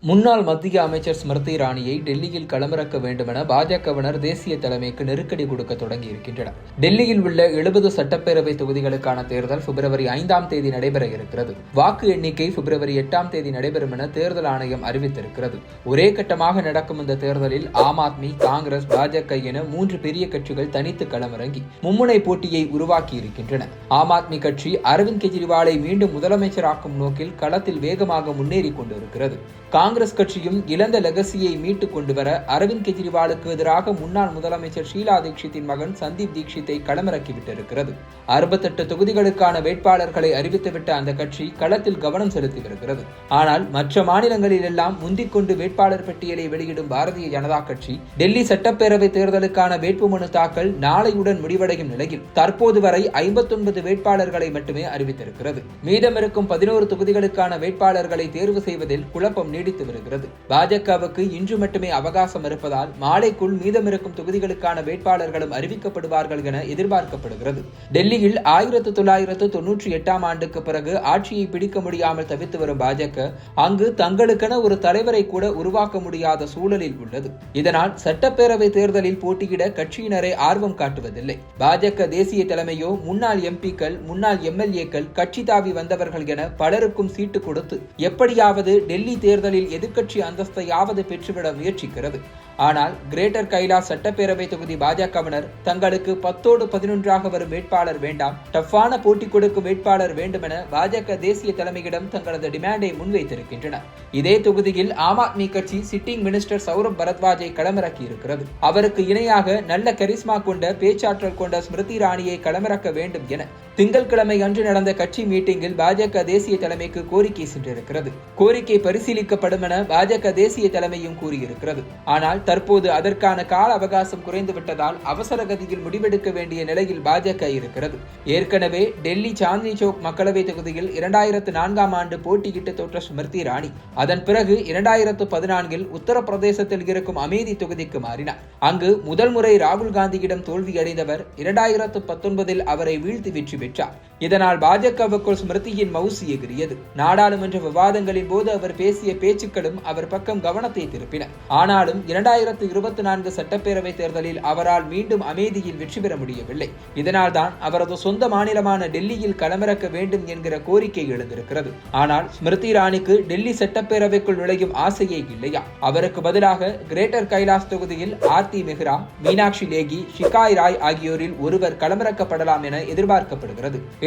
முன்னாள் மத்திய அமைச்சர் ஸ்மிருதி இரானியை டெல்லியில் களமிறக்க வேண்டுமென பாஜகவினர் தேசிய தலைமைக்கு நெருக்கடி கொடுக்க தொடங்கி இருக்கின்றனர். டெல்லியில் உள்ள 70 சட்டப்பேரவை தொகுதிகளுக்கான தேர்தல் பிப்ரவரி 5ஆம் தேதி நடைபெற இருக்கிறது. வாக்கு எண்ணிக்கை பிப்ரவரி 8ஆம் தேதி நடைபெறும் என தேர்தல் ஆணையம் அறிவித்திருக்கிறது. ஒரே கட்டமாக நடக்கும் இந்த தேர்தலில் ஆம் ஆத்மி, காங்கிரஸ், பாஜக என 3 பெரிய கட்சிகள் தனித்து களமிறங்கி மும்முனை போட்டியை உருவாக்கி இருக்கின்றன. ஆம் ஆத்மி கட்சி அரவிந்த் கெஜ்ரிவாலை மீண்டும் முதலமைச்சராக்கும் நோக்கில் களத்தில் வேகமாக முன்னேறி கொண்டிருக்கிறது. காங்கிரஸ் கட்சியும் இழந்த லெகசியை மீட்டுக் கொண்டுவர அரவிந்த் கெஜ்ரிவாலுக்கு எதிராக முன்னாள் முதலமைச்சர் ஷீலா தீட்சித்தின் மகன் சந்தீப் தீட்சித்தை களமிறக்கிவிட்டிருக்கிறது. 68 தொகுதிகளுக்கான வேட்பாளர்களை அறிவித்துவிட்ட அந்த கட்சி களத்தில் கவனம் செலுத்தி வருகிறது. ஆனால் மற்ற மாநிலங்களில் எல்லாம் முந்திக் கொண்டு வேட்பாளர் பட்டியலை வெளியிடும் பாரதிய ஜனதா கட்சி டெல்லி சட்டப்பேரவை தேர்தலுக்கான வேட்புமனு தாக்கல் நாளையுடன் முடிவடையும் நிலையில் தற்போது வரை 59 வேட்பாளர்களை மட்டுமே அறிவித்திருக்கிறது. மீதமிருக்கும் 11 தொகுதிகளுக்கான வேட்பாளர்களை தேர்வு செய்வதில் குழப்பம் நீடித்து வருகிறது. பாஜகவுக்கு இன்று மட்டுமே அவகாசம் இருப்பதால் மாலைக்குள் மீதமிருக்கும் தொகுதிகளுக்கான வேட்பாளர்களும் அறிவிக்கப்படுவார்கள் என எதிர்பார்க்கப்படுகிறது. டெல்லியில் 1998ஆம் ஆண்டுக்கு பிறகு ஆட்சியை பிடிக்க முடியாமல் தவித்து வரும் பாஜக அங்கு தங்களுக்கென ஒரு தலைவரை கூட உருவாக்க முடியாத சூழலில் உள்ளது. இதனால் சட்டப்பேரவை தேர்தலில் போட்டியிட கட்சியினரை ஆர்வம் காட்டுவதில்லை. பாஜக தேசிய தலைமையோ முன்னாள் எம்பிக்கள், முன்னாள் எம்எல்ஏக்கள், கட்சி தாவி வந்தவர்கள் என பலருக்கும் சீட்டு கொடுத்து எப்படியாவது டெல்லி தேர்தலில் எதிர்க்கட்சி அந்தஸ்தையாவது பெற்றுவிட முயற்சிக்கிறது. ஆனால் கிரேட்டர் கைலாஷ் சட்டப்பேரவை தொகுதி பாஜகவினர் தங்களுக்கு 10ஓடு 11ஆக வரும் வேட்பாளர் வேண்டாம், டஃப்பான போட்டி கொடுக்கும் வேட்பாளர் வேண்டும் என பாஜக தேசிய தலைமையிடம் தங்களது டிமாண்டை முன்வைத்திருக்கின்றனர். இதே தொகுதியில் ஆம் ஆத்மி கட்சி சிட்டிங் மினிஸ்டர் சௌரப் பரத்வாஜை களமிறக்கி இருக்கிறது. அவருக்கு இணையாக நல்ல கரிஸ்மா கொண்ட, பேச்சாற்றல் கொண்ட ஸ்மிருதி இரானியை களமிறக்க வேண்டும் என திங்கட்கிழமை அன்று நடந்த கட்சி மீட்டிங்கில் பாஜக தேசிய தலைமைக்கு கோரிக்கை சென்றிருக்கிறது. கோரிக்கை பரிசீலிக்கப்படும் என பாஜக தேசிய தலைமையும் கூறியிருக்கிறது. ஆனால் தற்போது அதற்கான கால அவகாசம் குறைந்துவிட்டதால் அவசர கதியில் முடிவெடுக்க வேண்டிய நிலையில் பாஜக இருக்கிறது. ஏற்கனவே டெல்லி சாந்தினி சௌக் மக்களவை தொகுதியில் 2004ஆம் ஆண்டு போட்டியிட்டு தோற்ற ஸ்மிருதி இரானி அதன் பிறகு 2014இல் உத்தரப்பிரதேசத்தில் இருக்கும் அமேதி தொகுதிக்கு மாறினார். அங்கு முதல் முறை ராகுல் காந்தியிடம் தோல்வியடைந்தவர் 2019இல் அவரை வீழ்த்தி வெற்றி பெற்றார். இதனால் பாஜகவுக்குள் ஸ்மிருதியின் மவுசு எகிரியது. நாடாளுமன்ற விவாதங்களின் போது அவர் பேசிய பேச்சுக்களும் அவர் பக்கம் கவனத்தை திருப்பின. ஆனாலும் 2024 சட்டப்பேரவை தேர்தலில் அவரால் மீண்டும் அமேதியில் வெற்றி பெற முடியவில்லை. இதனால்தான் அவரது சொந்த மாநிலமான டெல்லியில் களமிறக்க வேண்டும் என்கிற கோரிக்கை எழுந்திருக்கிறது. ஆனால் ஸ்மிருதி இரானிக்கு டெல்லி சட்டப்பேரவைக்குள் நுழையும் ஆசையே இல்லையா? அவருக்கு பதிலாக கிரேட்டர் கைலாஷ் தொகுதியில் ஆர்த்தி மெஹ்ரா, மீனாட்சி லேகி, ஷிகாய் ராய் ஆகியோரில் ஒருவர் களமிறக்கப்படலாம் என எதிர்பார்க்கப்படுகிறது.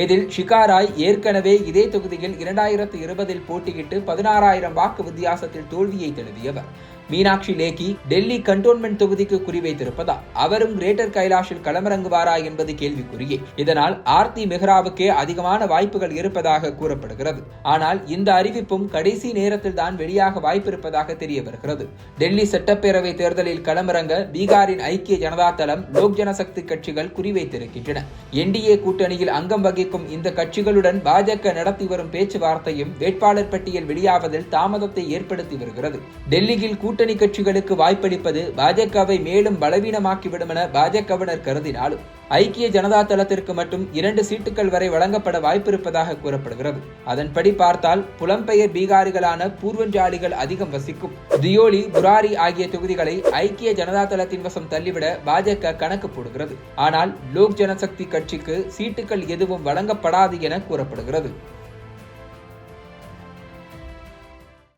இதில் ஷிகா ராய் ஏற்கனவே இதே தொகுதியில் 2020இல் போட்டியிட்டு 16,000 வாக்கு வித்தியாசத்தில் தோல்வியை தழுவியவர். மீனாட்சி லேகி டெல்லி கண்டோன்மெண்ட் தொகுதிக்கு குறிவைத்திருப்பதால் அவரும் கிரேட்டர் கைலாஷில் களமிறங்குவாரா என்பது கேள்விக்குறியே. இதனால் ஆர்த்தி மெஹ்ராவுக்கே அதிகமான வாய்ப்புகள் இருப்பதாக கூறப்படுகிறது. ஆனால் இந்த அறிவிப்பும் கடைசி நேரத்தில் தான் வெளியாக வாய்ப்பு இருப்பதாக தெரிய வருகிறது. டெல்லி சட்டப்பேரவை தேர்தலில் களமிறங்க பீகாரின் ஐக்கிய ஜனதா தளம், லோக் ஜனசக்தி கட்சிகள் குறிவைத்திருக்கின்றன. என்டிஏ கூட்டணியில் அங்கம் வகிக்கும் இந்த கட்சிகளுடன் பாஜக நடத்தி வரும் பேச்சுவார்த்தையும் வேட்பாளர் பட்டியல் வெளியாவதில் தாமதத்தை ஏற்படுத்தி வருகிறது. டெல்லியில் கூட்டணி கட்சிகளுக்கு வாய்ப்பளிப்பது பாஜகவை மேலும் பலவீனமாக்கிவிடும் என பாஜகவினர் கருதினாலும் ஐக்கிய ஜனதா தளத்திற்கு மட்டும் 2 சீட்டுகள் வரை வழங்கப்பட வாய்ப்பிருப்பதாக கூறப்படுகிறது. அதன்படி பார்த்தால் புலம்பெயர் பீகாரிகளான பூர்வஞ்சாலிகள் அதிகம் வசிக்கும் தியோலி, புராரி ஆகிய தொகுதிகளை ஐக்கிய ஜனதா தளத்தின் வசம் தள்ளிவிட பாஜக கணக்கு போடுகிறது. ஆனால் லோக் ஜனசக்தி கட்சிக்கு சீட்டுகள் எதுவும் வழங்கப்படாது என கூறப்படுகிறது.